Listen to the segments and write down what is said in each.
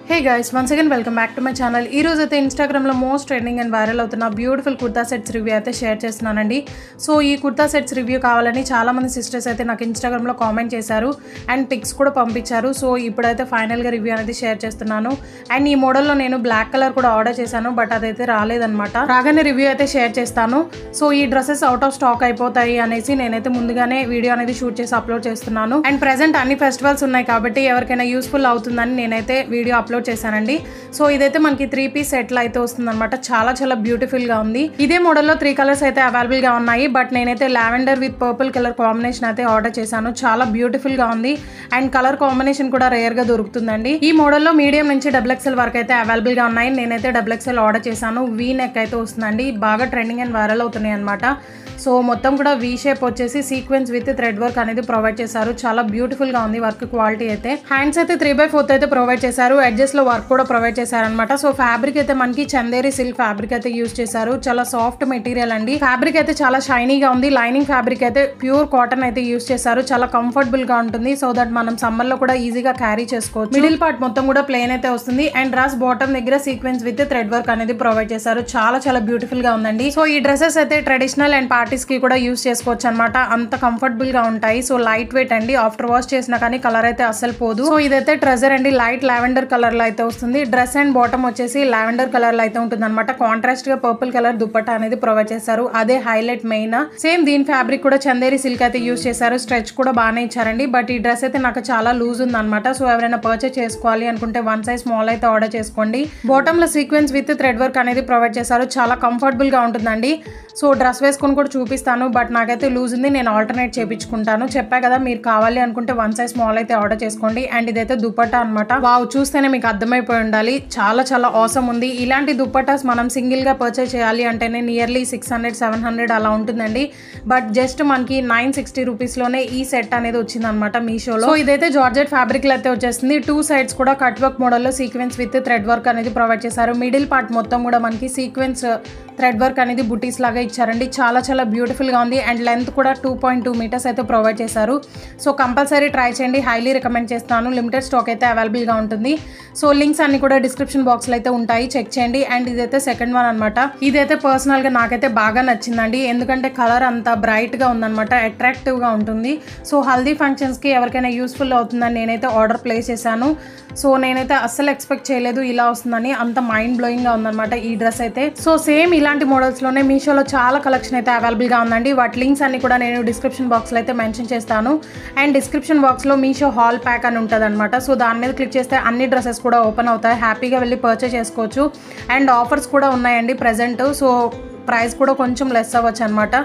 Hey guys, once again welcome back to my channel. ఈ రోజు అయితే ఇన్‌స్టాగ్రామ్ లో మోస్ట్ ట్రెండింగ్ అండ్ వైరల్ అవుతున్న బ్యూటిఫుల్ కుర్తా సెట్స్ రివ్యూ అయితే షేర్ చేస్తున్నానండి. సో ఈ కుర్తా సెట్స్ రివ్యూ కావాలని చాలా మంది సిస్టర్స్ అయితే నాకు ఇన్‌స్టాగ్రామ్ లో కామెంట్ చేశారు అండ్ పిక్స్ కూడా పంపించారు. సో ఇప్పుడైతే ఫైనల్ గా రివ్యూ అనేది షేర్ చేస్తున్నాను. అండ్ ఈ మోడల్ లో నేను బ్లాక్ కలర్ కూడా ఆర్డర్ చేశాను బట్ అదైతే రాలేదన్నమాట. రాగానే రివ్యూ అయితే షేర్ చేస్తాను. సో ఈ డ్రెస్సెస్ అవుట్ ఆఫ్ స్టాక్ అయిపోతాయి అనేసి నేనైతే ముందుగానే వీడియో అనేది షూట్ చేసి అప్లోడ్ చేస్తున్నాను. అండ్ ప్రెజెంట్ అన్ని ఫెస్టివల్స్ ఉన్నాయి కాబట్టి ఎవరికైనా యూస్ఫుల్ అవుతుందని నేనైతే వీడియో అప్లోడ్ చేశానండి. సో ఇదైతే మనకి 3 పీస్ సెట్ లో అయితే వస్తుంది అనమాట. చాలా బ్యూటిఫుల్ గా ఉంది. ఇదే మోడల్ లో 3 కలర్స్ అయితే అవైలబుల్ గా ఉన్నాయి. బట్ నేనైతే lavender with purple colour combination అయితే ఆర్డర్ చేశాను. చాలా బ్యూటిఫుల్ గా ఉంది అండ్ కలర్ కాంబినేషన్ కూడా రేర్ గా దొరుకుతుందండి. ఈ మోడల్ లో మీడియం నుంచి XXL వరకు అయితే అవైలబుల్ గా ఉన్నాయి. నేనైతే XXL ఆర్డర్ చేశాను. వీ నెక్ అయితే వస్తుందండి. బాగా ట్రెండింగ్ అండ్ వైరల్ అవుతున్నాయి అనమాట. సో మొత్తం కూడా వీ షేప్ వచ్చేసి సీక్వెన్స్ విత్ థ్రెడ్ వర్క్ అనేది ప్రొవైడ్ చేశారు. చాలా బ్యూటిఫుల్ గా ఉంది వర్క్ క్వాలిటీ అయితే. హ్యాండ్స్ అయితే 3/4 అయితే ప్రొవైడ్ చేశారు. ఎడ్జెస్ లో వర్క్ కూడా ప్రొవైడ్ చేశారనమాట. సో ఫ్యాబ్రిక్ అయితే మనకి చందేరి సిల్క్ ఫ్యాబ్రిక్ అయితే యూజ్ చేశారు. చాలా సాఫ్ట్ మెటీరియల్ అండి. ఫ్యాబ్రిక్ అయితే చాలా షైనీగా ఉంది. లైనింగ్ ఫ్యాబ్రిక్ అయితే ప్యూర్ కాటన్ అయితే యూజ్ చేశారు. చాలా కంఫర్టబుల్ గా ఉంటుంది. సో దట్ మనం సమ్మర్ లో కూడా ఈజీగా క్యారీ చేసుకోవచ్చు. మిడిల్ పార్ట్ మొత్తం కూడా ప్లెయిన్ అయితే వస్తుంది అండ్ డ్రెస్ బాటమ్ దగ్గర సీక్వెన్స్ విత్ థ్రెడ్ వర్క్ అనేది ప్రొవైడ్ చేశారు. చాలా బ్యూటిఫుల్ గా ఉందండి. సో ఈ డ్రెస్సెస్ అయితే ట్రెడిషనల్ అండ్ పార్టీస్ కి కూడా యూజ్ చేసుకోవచ్చు అనమాట. అంత కంఫర్టబుల్ గా ఉంటాయి. సో లైట్ వెయిట్ అండి. ఆఫ్టర్ వాష్ చేసినా కానీ కలర్ అయితే అస్సలు పోదు. సో ఇదైతే ట్రెజర్ అండి. లైట్ లావెండర్ కలర్ లో అయితే వస్తుంది. డ్రెస్ అండ్ బాటమ్ వచ్చేసి లావెండర్ కలర్ లో అయితే ఉంటుంది అనమాట. కాంట్రాస్ట్ గా పర్పుల్ కలర్ దుపట్టా అనేది ప్రొవైడ్ చేశారు. అదే హైలైట్ మెయిన్. సేమ్ దీని ఫ్యాబ్రిక్ కూడా చందేరి సిల్క్ అయితే యూజ్ చేశారు. స్ట్రెచ్ కూడా బాగానే ఇచ్చారండి. బట్ ఈ డ్రెస్ అయితే నాకు చాలా లూజ్ ఉంది అనమాట. సో ఎవరైనా పర్చేస్ చేసుకోవాలి అనుకుంటే 1 size స్మాల్ అయితే ఆర్డర్ చేసుకోండి. బాటమ్ లో సీక్వెన్స్ విత్ థ్రెడ్ వర్క్ అనేది ప్రొవైడ్ చేశారు. చాలా కంఫర్టబుల్ గా ఉంటుందండి. సో డ్రెస్ వేసుకొని కూడా చూపిస్తాను. బట్ నాకైతే లూజ్ ఉంది. నేను ఆల్టర్నేట్ చేయించుకుంటాను. చెప్పా కదా, మీరు కావాలి అనుకుంటే 1 size స్మాల్ అయితే ఆర్డర్ చేసుకోండి. అండ్ ఇదైతే దుపట్టా అనమాట. వావ్, చూస్తేనే మీకు అర్థమైపోయి ఉండాలి. చాలా ఆసమ్ ఉంది. ఇలాంటి దుపట్టాస్ మనం సింగిల్ గా పర్చేస్ చేయాలి అంటేనే నియర్లీ 600-700 అలా ఉంటుందండి. బట్ జస్ట్ మనకి 960 రూపీస్ లోనే ఈ సెట్ అనేది వచ్చింది అనమాట మీషోలో. సో ఇదైతే జార్జెట్ ఫ్యాబ్రిక్ లో అయితే వచ్చేస్తుంది. 2 sides కూడా కట్ వర్క్ మోడల్ లో సీక్వెన్స్ విత్ థ్రెడ్ వర్క్ అనేది ప్రొవైడ్ చేశారు. మిడిల్ పార్ట్ మొత్తం కూడా మనకి సీక్వెన్స్ థ్రెడ్ వర్క్ అనేది బుటీస్ లాగా ఇచ్చారండి. చాలా బ్యూటిఫుల్ గా ఉంది. అండ్ లెంత్ కూడా 2.2 meters అయితే ప్రొవైడ్ చేశారు. సో కంపల్సరీ ట్రై చేయండి. హైలీ రికమెండ్ చేస్తాను. లిమిటెడ్ స్టాక్ అయితే అవైలబుల్ గా ఉంటుంది. సో లింక్స్ అన్ని కూడా డిస్క్రిప్షన్ బాక్స్ లో అయితే ఉంటాయి. చెక్ చేయండి. అండ్ ఇదైతే సెకండ్ వన్ అనమాట. ఇదైతే పర్సనల్ గా నాకైతే బాగా నచ్చిందండి. ఎందుకంటే కలర్ అంతా బ్రైట్ గా ఉందన్నమాట. అట్రాక్టివ్ గా ఉంటుంది. సో హల్దీ ఫంక్షన్స్ కి ఎవరికైనా యూస్ఫుల్ అవుతుందని నేనైతే ఆర్డర్ ప్లేస్ చేశాను. సో నేనైతే అస్సలు ఎక్స్పెక్ట్ చేయలేదు ఇలా వస్తుందని. అంత మైండ్ బ్లోయింగ్ గా ఉందన్నమాట ఈ డ్రెస్ అయితే. సో సేమ్ ఇలాంటి మోడల్స్ లోనే మీషోలో చాలా కలెక్షన్ అయితే అవైలబుల్ గా ఉందండి. వాటి లింక్స్ అన్ని కూడా నేను డిస్క్రిప్షన్ బాక్స్ లో అయితే మెన్షన్ చేస్తాను. అండ్ డిస్క్రిప్షన్ బాక్స్ లో మీషో హాల్ ప్యాక్ అని ఉంటుంది అనమాట. సో దాని మీద క్లిక్ చేస్తే అన్ని డ్రెస్సెస్ కూడా ఓపెన్ అవుతాయి. హ్యాపీగా వెళ్ళి పర్చేస్ చేసుకోవచ్చు. అండ్ ఆఫర్స్ కూడా ఉన్నాయండి ప్రెజెంట్. సో ప్రైస్ కూడా కొంచెం లెస్ అవ్వచ్చు అనమాట.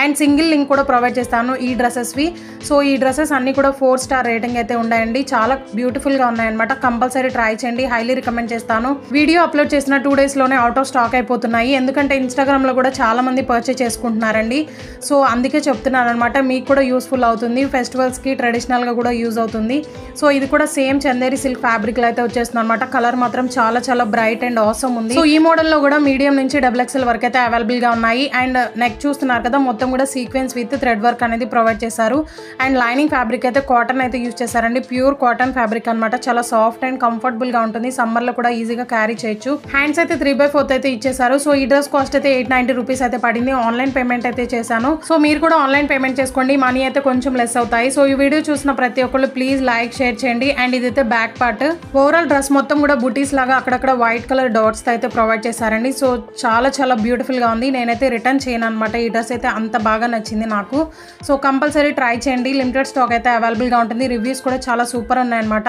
అండ్ సింగిల్ లింక్ కూడా ప్రొవైడ్ చేస్తాను ఈ డ్రెస్సెస్వి. సో ఈ డ్రెస్సెస్ అన్ని కూడా 4 star రేటింగ్ అయితే ఉన్నాయండి. చాలా బ్యూటిఫుల్గా ఉన్నాయన్నమాట. కంపల్సరీ ట్రై చేయండి. హైలీ రికమెండ్ చేస్తాను. వీడియో అప్లోడ్ చేసిన 2 days లోనే అవుట్ ఆఫ్ స్టాక్ అయిపోతున్నాయి. ఎందుకంటే ఇన్స్టాగ్రామ్లో కూడా చాలా మంది పర్చేస్ చేసుకుంటున్నారండి. సో అందుకే చెప్తున్నాను అనమాట. మీకు కూడా యూస్ఫుల్ అవుతుంది. ఫెస్టివల్స్కి ట్రెడిషనల్గా కూడా యూజ్ అవుతుంది. సో ఇది కూడా సేమ్ చందేరి సిల్క్ ఫ్యాబ్రిక్లో అయితే వచ్చేస్తుంది అనమాట. కలర్ మాత్రం చాలా బ్రైట్ అండ్ ఆసమ్ ఉంది. సో ఈ మోడల్లో కూడా మీడియం నుంచి XXL వరకు అయితే అవైలబుల్ గా ఉన్నాయి. అండ్ నెక్ చూస్తున్నారు కదా, మొత్తం కూడా సీక్వెన్స్ విత్ థ్రెడ్ వర్క్ అనేది ప్రొవైడ్ చేశారు. అండ్ లైనింగ్ ఫ్యాబ్రిక్ అయితే కాటన్ అయితే యూజ్ చేశారండి. ప్యూర్ కాటన్ ఫ్యాబ్రిక్ అనమాట. చాలా సాఫ్ట్ అండ్ కంఫర్టబుల్ గా ఉంటుంది. సమ్మర్ లో కూడా ఈజీగా క్యారీ చేయొచ్చు. హ్యాండ్స్ అయితే 3/4 అయితే ఇచ్చేసారు. సో ఈ డ్రెస్ కాస్ట్ అయితే 890 రూపీస్ అయితే పడింది. ఆన్లైన్ పేమెంట్ అయితే చేశాను. సో మీరు కూడా ఆన్లైన్ పేమెంట్ చేసుకోండి. మనీ అయితే కొంచెం లెస్ అవుతాయి. సో ఈ వీడియో చూసిన ప్రతి ఒక్కళ్ళు ప్లీజ్ లైక్ షేర్ చేయండి. అండ్ ఇదైతే బ్యాక్ పార్ట్. ఓవరాల్ డ్రెస్ మొత్తం కూడా బుటీస్ లాగా అక్కడక్కడ వైట్ కలర్ డాట్స్ అయితే ప్రొవైడ్ చేశారండి. సో చాలా బ్యూటిఫుల్ గా ఉంది. నేనైతే రిటర్న్ చేయను అనమాట. ఈ డ్రెస్ అయితే అంత బాగా నచ్చింది నాకు. సో కంపల్సరీ ట్రై చేయండి. లిమిటెడ్ స్టాక్ అయితే అవైలబుల్ గా ఉంటుంది. రివ్యూస్ కూడా చాలా సూపర్ ఉన్నాయన్నమాట.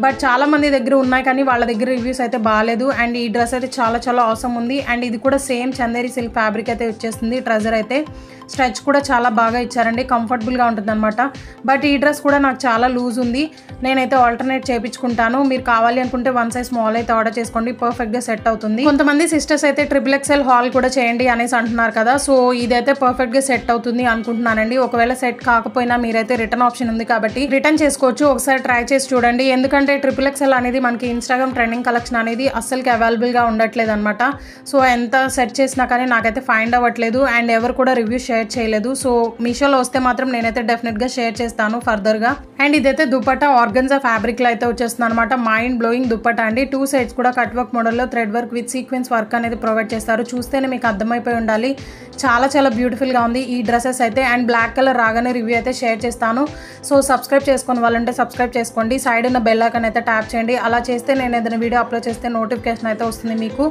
బట్ చాలా మంది దగ్గర ఉన్నాయి కానీ వాళ్ళ దగ్గర రివ్యూస్ అయితే బాగాలేదు. అండ్ ఈ డ్రెస్ అయితే చాలా ఆసమ్ ఉంది. అండ్ ఇది కూడా సేమ్ చందేరి సిల్క్ ఫ్యాబ్రిక్ అయితే వచ్చేస్తుంది. ట్రెజర్ అయితే స్ట్రెచ్ కూడా చాలా బాగా ఇచ్చారండి. కంఫర్టబుల్గా ఉంటుంది అనమాట. బట్ ఈ డ్రెస్ కూడా నాకు చాలా లూజ్ ఉంది. నేనైతే ఆల్టర్నేట్ చేయించుకుంటాను. మీరు కావాలి అనుకుంటే 1 size స్మాల్ అయితే ఆర్డర్ చేసుకోండి. పర్ఫెక్ట్గా సెట్ అవుతుంది. కొంతమంది సిస్టర్స్ అయితే XXL హాల్ కూడా చేయండి చేయండి అనేసి అంటున్నారు కదా, సో ఇదైతే పర్ఫెక్ట్గా సెట్ అవుతుంది అనుకుంటున్నానండి. ఒకవేళ సెట్ కాకపోయినా మీరైతే రిటర్న్ ఆప్షన్ ఉంది కాబట్టి రిటర్న్ చేసుకోవచ్చు. ఒకసారి ట్రై చేసి చూడండి. ఎందుకంటే XXL అనేది మనకి ఇన్స్టాగ్రామ్ ట్రెండింగ్ కలెక్షన్ అనేది అస్సలకి అవైలబుల్గా ఉండట్లేదు అనమాట. సో ఎంత సెర్చ్ చేసినా కానీ నాకైతే ఫైండ్ అవ్వట్లేదు అండ్ ఎవరు కూడా రివ్యూ షేర్ చేయలేదు. సో మీషోలో వస్తే మాత్రం నేనైతే డెఫినెట్గా షేర్ చేస్తాను ఫర్దర్గా. అండ్ ఇదైతే దుపట్టా ఆర్గన్జా ఫ్యాబ్రిక్లో అయితే వచ్చేస్తుంది అనమాట. మైండ్ బ్లోయింగ్ దుపట్టా అండి. 2 సైడ్స్ కూడా కట్ వర్క్ మోడల్లో thread work with sequence work అనేది ప్రొవైడ్ చేస్తారు. చూస్తేనే మీకు అర్థమైపోయి ఉండాలి, చాలా చాలా బ్యూటిఫుల్గా ఉంది ఈ డ్రెస్సెస్ అయితే. అండ్ బ్లాక్ కలర్ రాగానే రివ్యూ అయితే షేర్ చేస్తాను. సో సబ్స్క్రైబ్ చేసుకుని వాళ్ళంటే సబ్స్క్రైబ్ చేసుకోండి. సైడ్ ఉన్న బెల్ ఐకాన్ అయితే ట్యాప్ చేయండి. అలా చేస్తే నేను ఏదైనా వీడియో అప్లోడ్ చేస్తే నోటిఫికేషన్ అయితే వస్తుంది మీకు.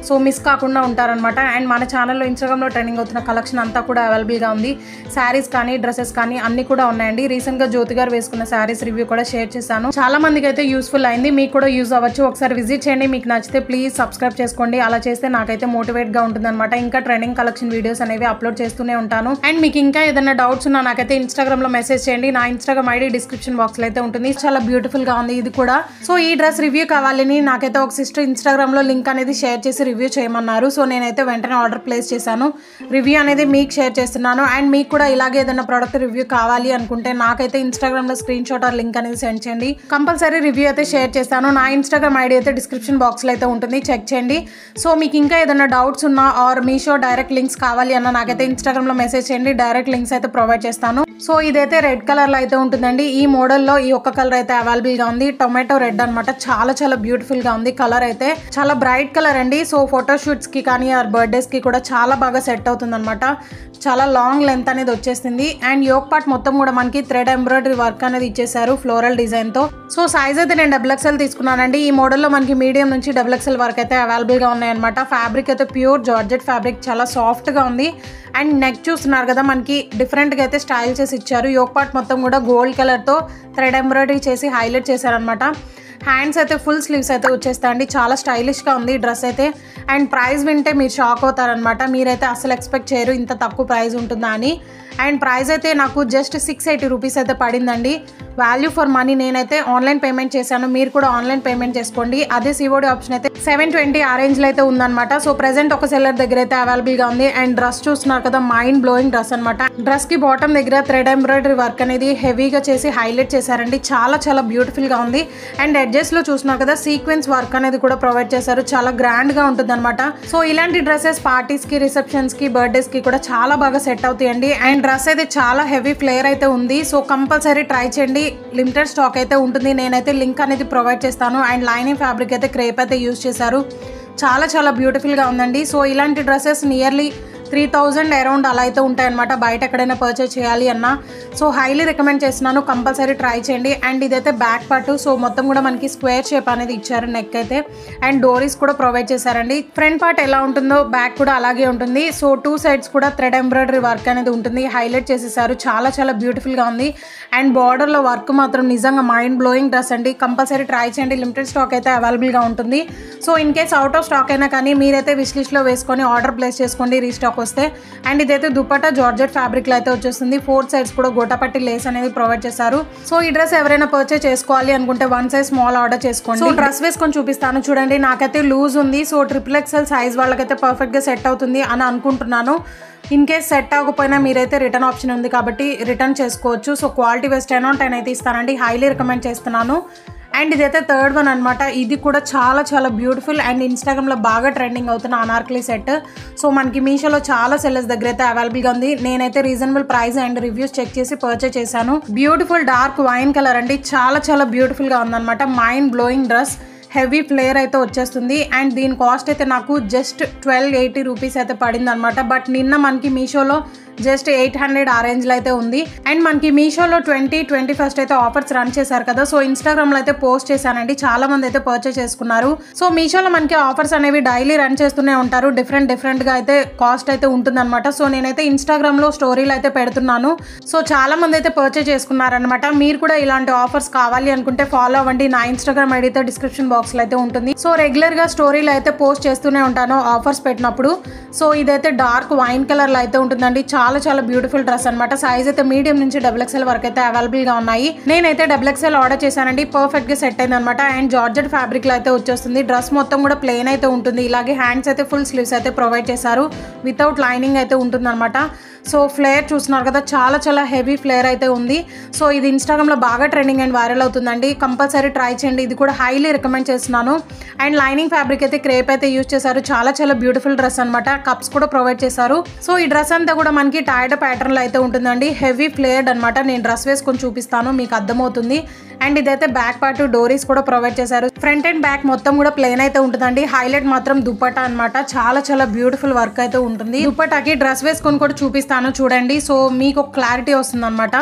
సో మిస్ కాకుండా ఉంటారనమాట. అండ్ మన ఛానల్లో ఇన్స్టాగ్రామ్లో ట్రెండింగ్ అవుతున్న కలెక్షన్ అంతా కూడా అవైలబుల్గా ఉంది. శారీస్ కానీ డ్రెస్సెస్ కానీ అన్ని కూడా ఉన్నాయండి. రీసెంట్గా జ్యోతి గారు వేసుకున్న శారీస్ రివ్యూ కూడా షేర్ చేశాను. చాలా మందికి అయితే యూస్ఫుల్ అయింది, మీకు కూడా యూజ్ అవ్వచ్చు. ఒకసారి విజిట్ చేయండి. మీకు నచ్చితే ప్లీజ్ సబ్స్క్రైబ్ చేసుకోండి. అలా చేస్తే నాకైతే మోటివేట్గా ఉంటుంది అనమాట. ఇంకా ట్రెండింగ్ కలెక్షన్ వీడియోస్ అనేవి అప్లోడ్ చేస్తూనే ఉంటాను. అండ్ మీకు ఇంకా ఏదైనా డౌట్స్ ఉన్నా నాకైతే ఇన్స్టాగ్రామ్లో మెసేజ్ చేయండి. నా ఇన్స్టాగ్రామ్ ఐడి డిస్క్రిప్షన్ బాక్స్లో అయితే ఉంటుంది. చాలా బ్యూటిఫుల్గా ఉంది ఇది కూడా. సో ఈ డ్రెస్ రివ్యూ కావాలని నాకైతే ఒక సిస్టర్ ఇన్స్టాగ్రామ్లో లింక్ అనేది షేర్ చేసి రివ్యూ చేయమన్నారు. సో నేనైతే వెంటనే ఆర్డర్ ప్లేస్ చేశాను. రివ్యూ అనేది మీకు షేర్ చేస్తున్నాను. అండ్ మీకు కూడా ఇలాగే ఏదైనా ప్రోడక్ట్ రివ్యూ కావాలి అనుకుంటే నాకైతే ఇన్స్టాగ్రామ్లో స్క్రీన్ షాట్ ఆర్ లింక్ అనేది సెండ్ చేయండి. కంపల్సరీ రివ్యూ అయితే షేర్ చేస్తాను. నా ఇన్స్టాగ్రామ్ ఐడి అయితే డిస్క్రిప్షన్ బాక్స్లో అయితే ఉంటుంది, చెక్ చేయండి. సో మీకు ఇంకా ఏదైనా డౌట్స్ ఉన్నా ఆర్ మీషో డైరెక్ట్ లింక్స్ కావాలి అన్న నాకైతే ఇన్స్టాగ్రామ్లో మెసేజ్ చేయండి. డైరెక్ట్ లింక్స్ అయితే ప్రొవైడ్ చేస్తాను. సో ఇదైతే రెడ్ కలర్లో అయితే ఉంటుందండి. ఈ మోడల్లో ఈ ఒక్క కలర్ అయితే అవైలబుల్గా ఉంది. టొమాటో రెడ్ అనమాట. చాలా చాలా బ్యూటిఫుల్గా ఉంది. కలర్ అయితే చాలా బ్రైట్ కలర్ అండి. సో ఫోటోషూట్స్కి కానీ ఆర్ బర్త్డేస్కి కూడా చాలా బాగా సెట్ అవుతుంది అనమాట. చాలా లాంగ్ లెంత్ అనేది వచ్చేసింది. అండ్ యోక్ పార్ట్ మొత్తం కూడా మనకి థ్రెడ్ ఎంబ్రాయిడరీ వర్క్ అనేది ఇచ్చేసారు ఫ్లోరల్ డిజైన్తో. సో సైజ్ అయితే నేను XXL తీసుకున్నానండి. ఈ మోడల్లో మనకి మీడియం నుంచి XXL వరకు అయితే అవైలబుల్గా ఉన్నాయన్నమాట. ఫ్యాబ్రిక్ అయితే ప్యూర్ జార్జెట్ ఫ్యాబ్రిక్, చాలా సాఫ్ట్గా ఉంది. అండ్ నెక్ చూస్తున్నారు కదా, మనకి డిఫరెంట్గా అయితే స్టైల్ చేసి ఇచ్చారు. యోక్ పార్ట్ మొత్తం కూడా గోల్డ్ కలర్తో థ్రెడ్ ఎంబ్రాయిడరీ చేసి హైలైట్ చేశారనమాట. హ్యాండ్స్ అయితే ఫుల్ స్లీవ్స్ అయితే వచ్చేస్తాయండి. చాలా స్టైలిష్గా ఉంది ఈ డ్రెస్ అయితే. అండ్ ప్రైస్ వింటే మీరు షాక్ అవుతారనమాట. మీరైతే అసలు ఎక్స్పెక్ట్ చేయరు ఇంత తక్కువ ప్రైస్ ఉంటుందా అని. అండ్ ప్రైస్ అయితే నాకు జస్ట్ 680 రూపీస్ అయితే పడిందండి. Value for money. నేనైతే ఆన్లైన్ పేమెంట్ చేశాను, మీరు కూడా ఆన్లైన్ పేమెంట్ చేసుకోండి. అదే సిఓడి ఆప్షన్ అయితే 720 ఆ రేంజ్లో అయితే ఉందన్నమాట. సో ప్రెసెంట్ ఒక సెల్లర్ దగ్గర అయితే అవైలబుల్గా ఉంది. అండ్ డ్రెస్ చూస్తున్నారు కదా, మైండ్ బ్లోయింగ్ డ్రెస్ అనమాట. డ్రెస్కి బాటమ్ దగ్గర థ్రెడ్ ఎంబ్రాయిడరీ వర్క్ అనేది హెవీగా చేసి హైలైట్ చేశారండి. చాలా చాలా బ్యూటిఫుల్గా ఉంది. అండ్ ఎడ్జెస్లో చూస్తున్నారు కదా, సీక్వెన్స్ వర్క్ అనేది కూడా ప్రొవైడ్ చేశారు. చాలా గ్రాండ్గా ఉంటుంది అనమాట. సో ఇలాంటి డ్రెస్సెస్ పార్టీస్కి, రిసెప్షన్స్కి, బర్త్డేస్కి కూడా చాలా బాగా సెట్ అవుతాయండి. అండ్ డ్రెస్ అయితే చాలా హెవీ ఫ్లేర్ అయితే ఉంది. సో కంపల్సరీ ట్రై చేయండి. లిమిటెడ్ స్టాక్ అయితే ఉంటుంది. నేనైతే లింక్ అనేది ప్రొవైడ్ చేస్తాను. అండ్ లైనింగ్ ఫ్యాబ్రిక్ అయితే క్రేప్ అయితే యూజ్ చేశారు. చాలా చాలా బ్యూటిఫుల్గా ఉందండి. సో ఇలాంటి డ్రెస్సెస్ నియర్లీ 3000 అరౌండ్ అలా అయితే ఉంటాయన్నమాట బయట ఎక్కడైనా పర్చేస్ చేయాలి అన్నా. సో హైలీ రికమెండ్ చేస్తున్నాను, కంపల్సరీ ట్రై చేయండి. అండ్ ఇదైతే బ్యాక్ పార్ట్. సో మొత్తం కూడా మనకి స్క్వేర్ షేప్ అనేది ఇచ్చారు నెక్ అయితే. అండ్ డోరీస్ కూడా ప్రొవైడ్ చేశారండి. ఫ్రంట్ పార్ట్ ఎలా ఉంటుందో బ్యాక్ కూడా అలాగే ఉంటుంది. సో 2 సైడ్స్ కూడా థ్రెడ్ ఎంబ్రాయిడరీ వర్క్ అనేది ఉంటుంది, హైలైట్ చేసేసారు. చాలా చాలా బ్యూటిఫుల్గా ఉంది. అండ్ బార్డర్లో వర్క్ మాత్రం నిజంగా మైండ్ బ్లోయింగ్ డ్రెస్ అండి. కంపల్సరీ ట్రై చేయండి. లిమిటెడ్ స్టాక్ అయితే అవైలబుల్గా ఉంటుంది. So in case out of stock అయినా కానీ మీరైతే విష్ లిస్ట్లో వేసుకొని ఆర్డర్ ప్లేస్ చేసుకోండి రీస్టాక్ వస్తే. అండ్ ఇదైతే దుపట్టా జార్జెట్ ఫ్యాబ్రిక్ లో అయితే వచ్చేస్తుంది. 4 సైడ్స్ కూడా గోటాపట్టి లేస్ అనేది ప్రొవైడ్ చేశారు. సో ఈ డ్రెస్ ఎవరైనా పర్చేస్ చేసుకోవాలి అనుకుంటే 1 సైజ్ స్మాల్ ఆర్డర్ చేసుకోండి. సో డ్రెస్ వేసుకొని చూపిస్తాను చూడండి. నాకైతే లూజ్ ఉంది. సో XXL సైజ్ వాళ్ళకైతే పర్ఫెక్ట్ గా సెట్ అవుతుంది అని అనుకుంటున్నాను. ఇన్ కేస్ సెట్ అవ్వకపోయినా మీరైతే రిటర్న్ ఆప్షన్ ఉంది కాబట్టి రిటర్న్ చేసుకోవచ్చు. సో క్వాలిటీ వైస్ 10/10 అయితే ఇస్తానండి. హైలీ రికమెండ్ చేస్తున్నాను. అండ్ ఇదైతే థర్డ్ వన్ అనమాట. ఇది కూడా చాలా చాలా బ్యూటిఫుల్ అండ్ ఇన్స్టాగ్రామ్లో బాగా ట్రెండింగ్ అవుతున్న అనార్కలి సెట్. సో మనకి మీషోలో చాలా సెల్లర్స్ దగ్గర అయితే అవైలబుల్గా ఉంది. నేనైతే reasonable price and reviews check చేసి పర్చేస్ చేశాను. బ్యూటిఫుల్ డార్క్ వైన్ కలర్ అండి. చాలా చాలా బ్యూటిఫుల్గా ఉందన్నమాట. Mind blowing dress, heavy flare అయితే వచ్చేస్తుంది. అండ్ దీని కాస్ట్ అయితే నాకు జస్ట్ 1280 రూపీస్ అయితే పడింది అనమాట. బట్ నిన్న మనకి మీషోలో జస్ట్ 800 ఆ రేంజ్లో అయితే ఉంది. అండ్ మనకి మీషోలో 21st అయితే ఆఫర్స్ రన్ చేశారు కదా. సో ఇన్స్టాగ్రామ్లో అయితే పోస్ట్ చేశానండి. చాలా మంది అయితే పర్చేస్ చేసుకున్నారు. సో మీషోలో మనకి ఆఫర్స్ అనేవి డైలీ రన్ చేస్తూనే ఉంటారు. డిఫరెంట్గా అయితే కాస్ట్ అయితే ఉంటుందన్నమాట. సో నేనైతే ఇన్స్టాగ్రామ్లో స్టోరీలు అయితే పెడుతున్నాను. సో చాలా మంది అయితే పర్చేస్ చేసుకున్నారనమాట. మీరు కూడా ఇలాంటి ఆఫర్స్ కావాలి అనుకుంటే ఫాలో అవ్వండి. నా ఇన్స్టాగ్రామ్ ఐడితో డిస్క్రిప్షన్ బాక్స్లో అయితే ఉంటుంది. సో రెగ్యులర్గా స్టోరీలు అయితే పోస్ట్ చేస్తూనే ఉంటాను ఆఫర్స్ పెట్టినప్పుడు. సో ఇదైతే డార్క్ వైన్ కలర్లో అయితే ఉంటుందండి. చాలా చాలా చాలా బ్యూటిఫుల్ డ్రెస్ అనమాట. సైజ్ అయితే మీడియం నుంచి XXL వరకు అయితే అవైలబుల్ గా ఉన్నాయి. నేనైతే XXL ఆర్డర్ చేశానండి. పర్ఫెక్ట్ గా సెట్ అయింది అనమాట. అండ్ జార్జెట్ ఫ్యాబ్రిక్ లో అయితే వచ్చేస్తుంది. డ్రెస్ మొత్తం కూడా ప్లెయిన్ అయితే ఉంటుంది. ఇలాగే హ్యాండ్స్ అయితే ఫుల్ స్లీవ్స్ అయితే ప్రొవైడ్ చేశారు. వితౌట్ లైనింగ్ అయితే ఉంటుంది అనమాట. సో ఫ్లేర్ చూస్తున్నారు కదా, చాలా చాలా హెవీ ఫ్లేర్ అయితే ఉంది. సో ఇది ఇన్స్టాగ్రామ్లో బాగా ట్రెండింగ్ అండ్ వైరల్ అవుతుందండి. కంపల్సరీ ట్రై చేయండి. ఇది కూడా హైలీ రికమెండ్ చేస్తున్నాను. అండ్ లైనింగ్ ఫ్యాబ్రిక్ అయితే క్రేప్ అయితే యూజ్ చేశారు. చాలా చాలా బ్యూటిఫుల్ డ్రెస్ అనమాట. కప్స్ కూడా ప్రొవైడ్ చేశారు. సో ఈ డ్రెస్ అంతా కూడా మనకి టైడ్ ప్యాటర్న్లో అయితే ఉంటుందండి. హెవీ ఫ్లేర్డ్ అనమాట. నేను డ్రెస్ వేసుకొని చూపిస్తాను, మీకు అర్థమవుతుంది. అండ్ ఇదైతే బ్యాక్ పార్ట్ డోరీస్ కూడా ప్రొవైడ్ చేశారు. ఫ్రంట్ అండ్ బ్యాక్ మొత్తం కూడా ప్లెయిన్ అయితే ఉంటుందండి. హైలైట్ మాత్రం దుపట్టా అనమాట. చాలా చాలా బ్యూటిఫుల్ వర్క్ అయితే ఉంటుంది. దుపట్టాకి డ్రెస్ వేసుకొని కూడా చూపిస్తాను చూడండి. సో మీకు ఒక క్లారిటీ వస్తుంది అనమాట.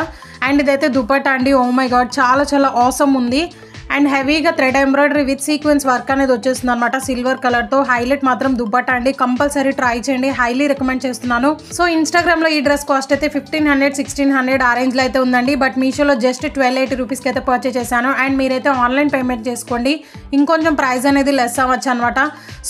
అండ్ ఇదైతే దుపట్టా అండి. ఓ మై గాడ్, చాలా చాలా ఆసమ్ ఉంది. అండ్ హెవీగా thread embroidery with sequence work అనేది వచ్చేస్తుంది అనమాట. సిల్వర్ కలర్ తో హైలైట్ మాత్రం దుపట్టా అండి. కంపల్సరీ ట్రై చేయండి, హైలీ రికమెండ్ చేస్తున్నాను. సో ఇన్స్టాగ్రామ్ లో ఈ డ్రెస్ కాస్ట్ అయితే 1500 1600 ఆ రేంజ్ లో అయితే ఉందండి. బట్ మీషోలో జస్ట్ 1280 రూపీస్కి అయితే పర్చేస్ చేశాను. అండ్ మీరైతే ఆన్లైన్ పేమెంట్ చేసుకోండి, ఇంకొంచెం ప్రైస్ అనేది లెస్ అవ్వచ్చు అనమాట.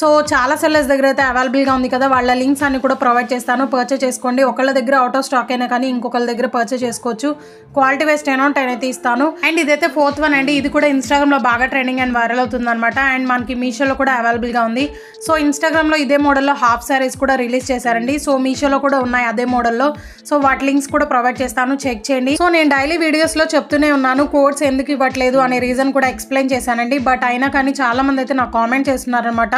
సో చాలా సెల్లర్స్ దగ్గర అయితే అవైలబుల్ గా ఉంది కదా, వాళ్ళ లింక్స్ అన్ని కూడా ప్రొవైడ్ చేస్తాను. పర్చేస్ చేసుకోండి. ఒకళ్ళ దగ్గర అవుట్ ఆఫ్ స్టాక్ అయినా కానీ ఇంకొకళ్ళ దగ్గర పర్చేస్ చేసుకోవచ్చు. క్వాలిటీ వైస్ 10/10 అయితే ఇస్తాను. అండ్ ఇదైతే 4th వన్ అండి. ఇది కూడా ఇన్స్టాగ్రామ్ లో బాగా ట్రెండింగ్ అండ్ వైరల్ అవుతుంది అనమాట. అండ్ మనకి మీషోలో కూడా అవైలబుల్ గా ఉంది. సో ఇన్స్టాగ్రామ్ లో ఇదే మోడల్లో హాఫ్ సారీస్ కూడా రిలీజ్ చేశారండి. సో మీషోలో కూడా ఉన్నాయి అదే మోడల్లో. సో వాటి లింక్స్ కూడా ప్రొవైడ్ చేస్తాను, చెక్ చేయండి. సో నేను డైలీ వీడియోస్ లో చెప్తూనే ఉన్నాను కోడ్స్ ఎందుకు ఇవ్వట్లేదు అనే రీజన్ కూడా ఎక్స్ప్లెయిన్ చేశానండి. బట్ అయినా కానీ చాలా మంది అయితే నాకు కామెంట్ చేస్తున్నారు అనమాట.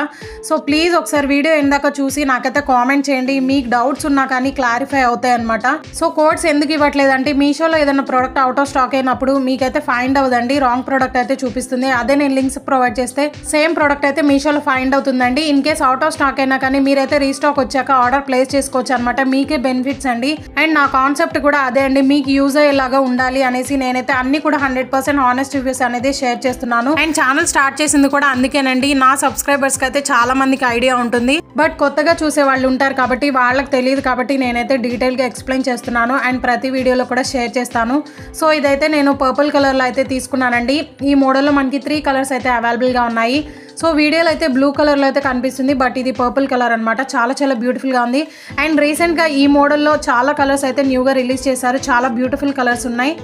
సో ప్లీజ్ ఒకసారి వీడియో ఎందాక చూసి నాకైతే కామెంట్ చేయండి. మీకు డౌట్స్ ఉన్నా కానీ క్లారిఫై అవుతాయి అనమాట. సో కోడ్స్ ఎందుకు ఇవ్వట్లేదు అంటే, మీషోలో ఏదైనా ప్రోడక్ట్ అవుట్ ఆఫ్ స్టాక్ అయినప్పుడు మీకైతే ఫైండ్ అవ్వదండి, రాంగ్ ప్రోడక్ట్ అయితే చూపిస్తుంది. అదే నేను లింక్స్ ప్రొవైడ్ చేస్తే సేమ్ ప్రోడక్ట్ అయితే మీషోలో ఫైండ్ అవుతుందండి. In case out of stock అయినా కానీ మీరైతే రీస్టాక్ వచ్చాక ఆర్డర్ ప్లేస్ చేసుకోవచ్చు అనమాట. మీకే బెనిఫిట్స్ అండి. అండ్ నా కాన్సెప్ట్ కూడా అదే అండి, మీకు యూజ్ అయ్యేలాగా ఉండాలి అనేసి నేనైతే అన్ని కూడా 100% హానెస్ట్ రివ్యూస్ అనేది షేర్ చేస్తున్నాను. అండ్ ఛానల్ స్టార్ట్ చేసింది కూడా అందుకేనండి. నా సబ్స్క్రైబర్స్ కి అయితే చాలా మందికి ఐడియా ఉంటుంది, బట్ కొత్తగా చూసే వాళ్ళు ఉంటారు కాబట్టి వాళ్ళకి తెలియదు కాబట్టి నేనైతే డీటెయిల్ గా ఎక్స్ప్లెయిన్ చేస్తున్నాను. అండ్ ప్రతి వీడియోలో కూడా షేర్ చేస్తాను. సో ఇదైతే నేను పర్పుల్ కలర్ లో అయితే తీసుకున్నానండి. ఈ మోడల్లో మనకి 3 కలర్స్ అయితే అవైలబుల్ గా ఉన్నాయి. సో వీడియోలో అయితే బ్లూ కలర్లో అయితే కనిపిస్తుంది, బట్ ఇది పర్పుల్ కలర్ అనమాట. చాలా చాలా బ్యూటిఫుల్గా ఉంది. అండ్ రీసెంట్గా ఈ మోడల్లో చాలా కలర్స్ అయితే న్యూగా రిలీజ్ చేశారు. చాలా బ్యూటిఫుల్ కలర్స్ ఉన్నాయి.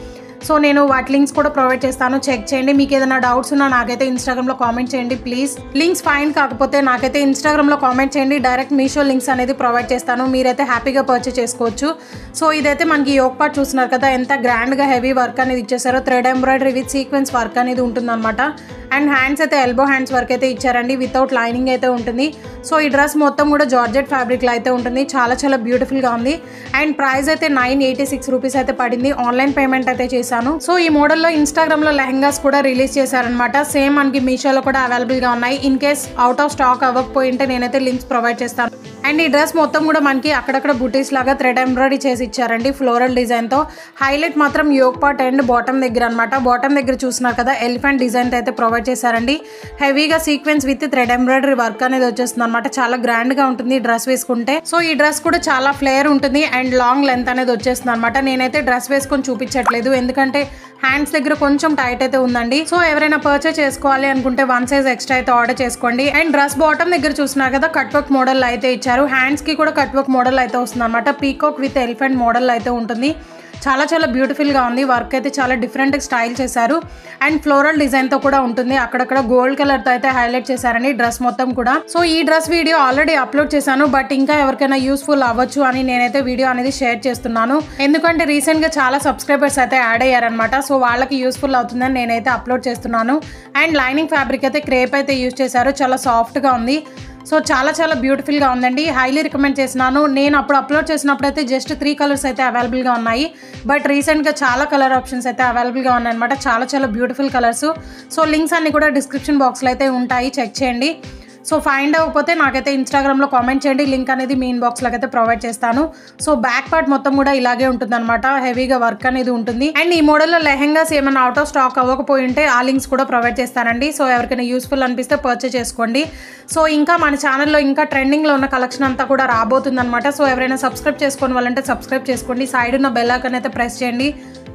సో నేను వాటి లింక్స్ కూడా ప్రొవైడ్ చేస్తాను, చెక్ చేయండి. మీకు ఏదైనా డౌట్స్ ఉన్నా నాకైతే ఇన్స్టాగ్రామ్లో కామెంట్ చేయండి ప్లీజ్. లింక్స్ ఫైండ్ కాకపోతే నాకైతే ఇన్స్టాగ్రామ్లో కామెంట్ చేయండి. డైరెక్ట్ మీషో లింక్స్ అనేది ప్రొవైడ్ చేస్తాను, మీరైతే హ్యాపీగా పర్చేస్ చేసుకోవచ్చు. సో ఇదైతే మనకి యోక్ పార్ట్ చూస్తున్నారు కదా, ఎంత గ్రాండ్గా హెవీ వర్క్ అనేది ఇచ్చేసారో. Thread embroidery with sequence work అనేది ఉంటుందన్నమాట. అండ్ హ్యాండ్స్ అయితే ఎల్బో హ్యాండ్స్ వర్క్ అయితే ఇచ్చారండి. వితౌట్ లైనింగ్ అయితే ఉంటుంది. సో ఈ డ్రెస్ మొత్తం కూడా జార్జెట్ ఫ్యాబ్రిక్లో అయితే ఉంటుంది. చాలా చాలా బ్యూటిఫుల్గా ఉంది. అండ్ ప్రైస్ అయితే 986 రూపీస్ అయితే పడింది. ఆన్లైన్ పేమెంట్ అయితే చేశాను. సో ఈ మోడల్లో ఇన్స్టాగ్రామ్లో లెహంగాస్ కూడా రిలీజ్ చేశారనమాట. సేమ్ మనకి మీషోలో కూడా అవైలబుల్గా ఉన్నాయి. In case out of stock అవ్వకపోయింటే నేనైతే లింక్స్ ప్రొవైడ్ చేస్తాను. అండ్ ఈ డ్రెస్ మొత్తం కూడా మనకి అక్కడక్కడ బుటీస్ లాగా థ్రెడ్ ఎంబ్రాయిడరీ చేసి ఇచ్చారండి ఫ్లోరల్ డిజైన్తో. హైలైట్ మాత్రం యోక్ పార్ట్ అండ్ బాటమ్ దగ్గర అనమాట. బాటమ్ దగ్గర చూస్తున్నారు కదా, ఎలిఫెంట్ డిజైన్ అయితే ప్రొవైడ్ చేశారండి. హెవీగా sequence with thread embroidery work అనేది వచ్చేస్తుంది అనమాట. చాలా గ్రాండ్ గా ఉంటుంది డ్రెస్ వేసుకుంటే. సో ఈ డ్రెస్ కూడా చాలా ఫ్లేయర్ ఉంటుంది అండ్ లాంగ్ లెంత్ అనేది వచ్చేస్తుంది అనమాట. నేనైతే డ్రెస్ వేసుకొని చూపించట్లేదు ఎందుకంటే హ్యాండ్స్ దగ్గర కొంచెం టైట్ అయితే ఉందండి. సో ఎవరైనా పర్చేస్ చేసుకోవాలి అనుకుంటే 1 సైజ్ ఎక్స్ట్రా అయితే ఆర్డర్ చేసుకోండి. అండ్ డ్రెస్ బాటమ్ దగ్గర చూస్తున్నారు కదా, కట్ వర్క్ మోడల్ అయితే ఇచ్చారు. హ్యాండ్స్ కి కూడా కట్ వర్క్ మోడల్ అయితే వస్తుంది అనమాట. పీకాక్ విత్ ఎలిఫెంట్ మోడల్ అయితే ఉంటుంది. చాలా చాలా బ్యూటిఫుల్గా ఉంది. వర్క్ అయితే చాలా డిఫరెంట్ స్టైల్ చేశారు. అండ్ ఫ్లోరల్ డిజైన్తో కూడా ఉంటుంది. అక్కడక్కడ గోల్డ్ కలర్తో అయితే హైలైట్ చేశారండి డ్రెస్ మొత్తం కూడా. సో ఈ డ్రెస్ వీడియో ఆల్రెడీ అప్లోడ్ చేశాను, బట్ ఇంకా ఎవరికైనా యూస్ఫుల్ అవ్వచ్చు అని నేనైతే వీడియో అనేది షేర్ చేస్తున్నాను. ఎందుకంటే రీసెంట్గా చాలా సబ్స్క్రైబర్స్ అయితే యాడ్ అయ్యారనమాట. సో వాళ్ళకి యూస్ఫుల్ అవుతుందని నేనైతే అప్లోడ్ చేస్తున్నాను. అండ్ లైనింగ్ ఫ్యాబ్రిక్ అయితే క్రేప్ అయితే యూజ్ చేశారు. చాలా సాఫ్ట్గా ఉంది. సో చాలా చాలా బ్యూటిఫుల్గా ఉందండి. హైలీ రికమెండ్ చేస్తున్నాను. నేను అప్పుడు అప్లోడ్ చేసినప్పుడు అయితే జస్ట్ 3 కలర్స్ అయితే అవైలబుల్గా ఉన్నాయి. బట్ రీసెంట్గా చాలా కలర్ ఆప్షన్స్ అయితే అవైలబుల్గా ఉన్నాయి అనమాట. చాలా చాలా బ్యూటిఫుల్ కలర్స్. సో లింక్స్ అన్ని కూడా డిస్క్రిప్షన్ బాక్స్లో అయితే ఉంటాయి, చెక్ చేయండి. సో ఫైండ్ అవ్వకపోతే నాకైతే ఇన్స్టాగ్రామ్లో కామెంట్ చేయండి. లింక్ అనేది మీ ఇన్బాక్స్లోకి అయితే ప్రొవైడ్ చేస్తాను. సో బ్యాక్ పార్ట్ మొత్తం కూడా ఇలాగే ఉంటుంది అనమాట. హెవీగా వర్క్ అనేది ఉంటుంది. అండ్ ఈ మోడల్లో లెహెంగాస్ ఏమైనా అవుట్ ఆఫ్ స్టాక్ అవ్వకపోయి ఉంటే ఆ లింక్స్ కూడా ప్రొవైడ్ చేస్తానండి. సో ఎవరికైనా యూస్ఫుల్ అనిపిస్తే పర్చేస్ చేసుకోండి. సో ఇంకా మన ఛానల్లో ఇంకా ట్రెండింగ్లో ఉన్న కలెక్షన్ అంతా కూడా రాబోతుంది అనమాట. సో ఎవరైనా సబ్స్క్రైబ్ చేసుకోని వాళ్ళంటే సబ్స్క్రైబ్ చేసుకోండి. సైడ్ ఉన్న బెల్ ఐకాన్ అయితే ప్రెస్ చేయండి.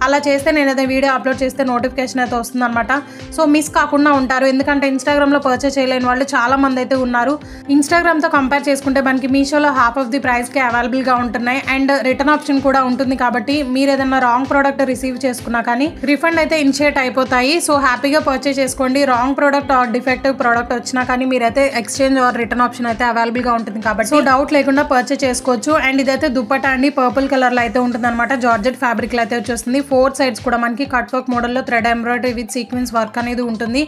అలా చేస్తే నేను ఏదైనా వీడియో అప్లోడ్ చేస్తే నోటిఫికేషన్ అయితే వస్తుందన్నమాట. సో మిస్ కాకుండా ఉంటారు. ఎందుకంటే ఇన్స్టాగ్రామ్లో పర్చేస్ చేయలేని వాళ్ళు చాలా మంది అయితే ఉన్నారు. ఇన్స్టాగ్రామ్తో కంపేర్ చేసుకుంటే మనకి మీషోలో హాఫ్ ఆఫ్ ది ప్రైస్కి అవైలబుల్గా ఉంటున్నాయి. అండ్ రిటర్న్ ఆప్షన్ కూడా ఉంటుంది. కాబట్టి మీరు ఏదైనా రాంగ్ ప్రోడక్ట్ రిసీవ్ చేసుకున్నా కానీ రిఫండ్ అయితే ఇనిషియేట్ అయిపోతాయి. సో హ్యాపీగా పర్చేస్ చేసుకోండి. Wrong product or defective product వచ్చినా కానీ మీరైతే ఎక్స్చేంజ్ ఆర్ రిటర్న్ ఆప్షన్ అయితే అవైలబుల్గా ఉంటుంది. కాబట్టి సో డౌట్ లేకుండా పర్చేస్ చేసుకోవచ్చు. అండ్ ఇదైతే దుప్పటా అండి, పర్పుల్ కలర్లో అయితే ఉంటుంది అనమాట. జార్జెట్ ఫ్యాబ్రిక్లో అయితే వచ్చేస్తుంది. 4 సైడ్స్ కూడా మనకి కట్ వర్క్ మోడల్లో thread embroidery with sequence work అనేది ఉంటుంది.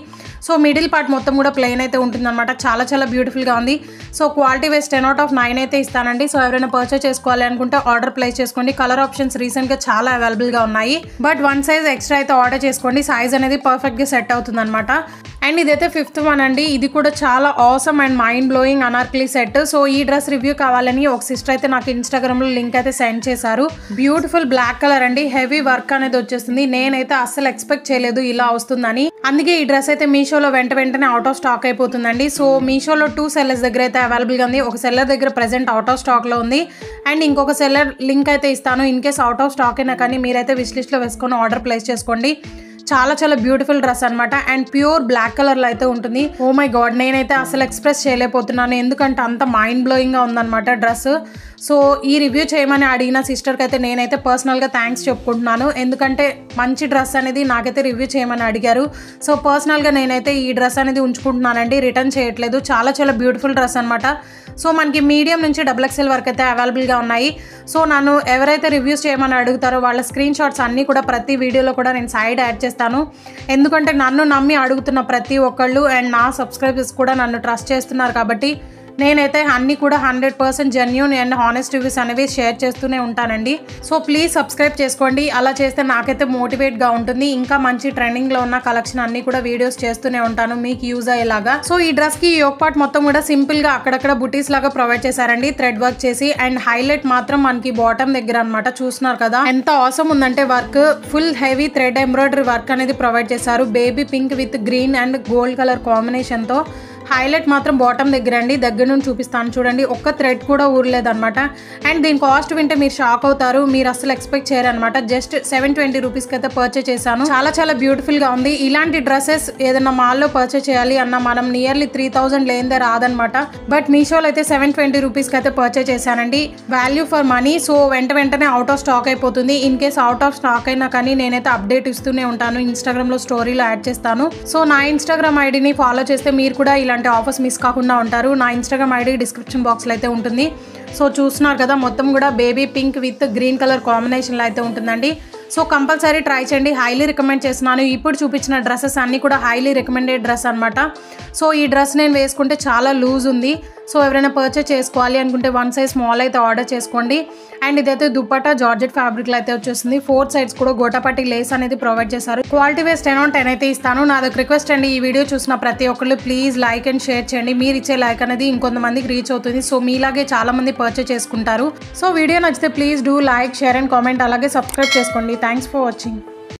సో మిడిల్ పార్ట్ మొత్తం కూడా ప్లెయిన్ అయితే ఉంటుంది అనమాట. చాలా చాలా బ్యూటిఫుల్గా ఉంది. సో క్వాలిటీ వైస్ 10/9 అయితే ఇస్తానండి. సో ఎవరైనా పర్చేస్ చేసుకోవాలి అనుకుంటే ఆర్డర్ ప్లేస్ చేసుకోండి. కలర్ ఆప్షన్స్ రీసెంట్గా చాలా అవైలబుల్గా ఉన్నాయి. బట్ 1 సైజ్ ఎక్స్ట్రా అయితే ఆర్డర్ చేసుకోండి. సైజ్ అనేది పర్ఫెక్ట్గా సెట్ అవుతుంది అనమాట. అండ్ ఇదైతే 5th వన్ అండి. ఇది కూడా చాలా awesome and mind blowing Anarkali set. So ఈ డ్రెస్ రివ్యూ కావాలని ఒక సిస్టర్ అయితే నాకు ఇన్స్టాగ్రామ్లో లింక్ అయితే సెండ్ చేశారు. బ్యూటిఫుల్ బ్లాక్ కలర్ అండి, హెవీ వర్క్ అనేది వచ్చేస్తుంది. నేనైతే అస్సలు ఎక్స్పెక్ట్ చేయలేదు ఇలా వస్తుందని. అందుకే ఈ డ్రెస్ అయితే మీషోలో వెంటనే అవుట్ ఆఫ్ స్టాక్ అయిపోతుందండి. సో మీషోలో 2 సెల్లర్స్ దగ్గర అయితే అవైలబుల్గా ఉంది. ఒక సెల్లర్ దగ్గర ప్రెసెంట్ అవుట్ ఆఫ్ స్టాక్లో ఉంది. అండ్ ఇంకొక సెల్లర్ లింక్ అయితే ఇస్తాను. In case out of stock అయినా కానీ మీరైతే విష్ లిస్ట్లో వేసుకొని ఆర్డర్ ప్లేస్ చేసుకోండి. చాలా చాలా బ్యూటిఫుల్ డ్రెస్ అనమాట. అండ్ ప్యూర్ బ్లాక్ కలర్లో అయితే ఉంటుంది. ఓ మై గాడ్, నేనైతే అసలు ఎక్స్ప్రెస్ చేయలేకపోతున్నాను. ఎందుకంటే అంత మైండ్ బ్లోయింగ్గా ఉందన్నమాట డ్రెస్. సో ఈ రివ్యూ చేయమని అడిగిన సిస్టర్కి అయితే నేనైతే పర్సనల్గా థ్యాంక్స్ చెప్పుకుంటున్నాను. ఎందుకంటే మంచి డ్రెస్ అనేది నాకైతే రివ్యూ చేయమని అడిగారు. సో పర్సనల్గా నేనైతే ఈ డ్రెస్ అనేది ఉంచుకుంటున్నానండి, రిటర్న్ చేయట్లేదు. చాలా చాలా బ్యూటిఫుల్ డ్రెస్ అనమాట. సో మనకి మీడియం నుంచి XXL వరకు అయితే అవైలబుల్గా ఉన్నాయి. సో నన్ను ఎవరైతే రివ్యూస్ చేయమని అడుగుతారో వాళ్ళ స్క్రీన్ షాట్స్ అన్నీ కూడా ప్రతి వీడియోలో కూడా నేను సైడ్ యాడ్ చేస్తాను. ఎందుకంటే నన్ను నమ్మి అడుగుతున్న ప్రతి ఒక్కళ్ళు అండ్ నా సబ్స్క్రైబర్స్ కూడా నన్ను ట్రస్ట్ చేస్తున్నారు. కాబట్టి నేనైతే అన్నీ కూడా 100% జెన్యూన్ అండ్ హానెస్ట్ రివ్యూస్ అనేవి షేర్ చేస్తూనే ఉంటానండి. సో ప్లీజ్ సబ్స్క్రైబ్ చేసుకోండి. అలా చేస్తే నాకైతే మోటివేట్గా ఉంటుంది. ఇంకా మంచి ట్రెండింగ్లో ఉన్న కలెక్షన్ అన్నీ కూడా వీడియోస్ చేస్తూనే ఉంటాను మీకు యూజ్ అయ్యేలాగా. సో ఈ డ్రెస్కి యోక్ పార్ట్ మొత్తం కూడా సింపుల్గా అక్కడక్కడ బుటీస్ లాగా ప్రొవైడ్ చేశారండి, థ్రెడ్ వర్క్ చేసి. అండ్ హైలైట్ మాత్రం మనకి బాటమ్ దగ్గర అనమాట. చూస్తున్నారు కదా ఎంత ఆసమ్ ఉందంటే work. Full heavy thread embroidery work అనేది ప్రొవైడ్ చేశారు. Baby pink with green and gold colour కాంబినేషన్తో. హైలైట్ మాత్రం బాటమ్ దగ్గర అండి. దగ్గర నుండి చూపిస్తాను చూడండి, ఒక్క థ్రెడ్ కూడా ఊరలేదన్నమాట. అండ్ దీని కాస్ట్ వింటే మీరు షాక్ అవుతారు. మీరు అసలు ఎక్స్పెక్ట్ చేయరనమాట. జస్ట్ 720 రూపీస్కి అయితే పర్చేస్ చేశాను. చాలా చాలా బ్యూటిఫుల్గా ఉంది. ఇలాంటి డ్రెస్సెస్ ఏదైనా మాల్లో పర్చేస్ చేయాలి అన్న మనం నియర్లీ 3000 లేనిదే రాదనమాట. బట్ మీషోలో అయితే 720 రూపీస్కి అయితే పర్చేస్ చేశానండి. Value for money. సో వెంటనే అవుట్ ఆఫ్ స్టాక్ అయిపోతుంది. In case out of stock అయినా కానీ నేనైతే అప్డేట్ ఇస్తూనే ఉంటాను. ఇన్స్టాగ్రామ్లో స్టోరీలో యాడ్ చేస్తాను. సో నా ఇన్స్టాగ్రామ్ ఐడిని ఫాలో చేస్తే మీరు కూడా ఇలాంటి ఆఫర్స్ మిస్ కాకుండా ఉంటారు. నా ఇన్స్టాగ్రామ్ ఐడి డిస్క్రిప్షన్ బాక్స్లో అయితే ఉంటుంది. సో చూస్తున్నారు కదా మొత్తం కూడా baby pink with green colour కాంబినేషన్లో అయితే ఉంటుందండి. సో కంపల్సరీ ట్రై చేయండి. హైలీ రికమెండ్ చేస్తున్నాను. ఇప్పుడు చూపించిన డ్రెస్సెస్ అన్నీ కూడా హైలీ రికమెండెడ్ డ్రెస్ అనమాట. సో ఈ డ్రెస్ నేను వేసుకుంటే చాలా లూజ్ ఉంది. సో ఎవరైనా పర్చేస్ చేసుకోవాలి అనుకుంటే 1 సైజ్ స్మాల్ అయితే ఆర్డర్ చేసుకోండి. అండ్ ఇదైతే దుప్పటా జార్జెట్ ఫ్యాబ్రిక్లో అయితే వచ్చేస్తుంది. 4 సైడ్స్ కూడా గోటాపట్టి లేస్ అనేది ప్రొవైడ్ చేశారు. క్వాలిటీ వైస్ 10/10 అయితే ఇస్తాను. నాదొక రిక్వెస్ట్ అండి, ఈ వీడియో చూసిన ప్రతి ఒక్కళ్ళు ప్లీజ్ లైక్ అండ్ షేర్ చేయండి. మీరు ఇచ్చే లైక్ అనేది ఇంకొంతమందికి రీచ్ అవుతుంది. సో మీలాగే చాలా మంది పర్చేస్ చేసుకుంటారు. సో వీడియో నచ్చితే please do like, share and comment. అలాగే సబ్స్క్రైబ్ చేసుకోండి. Thanks for watching.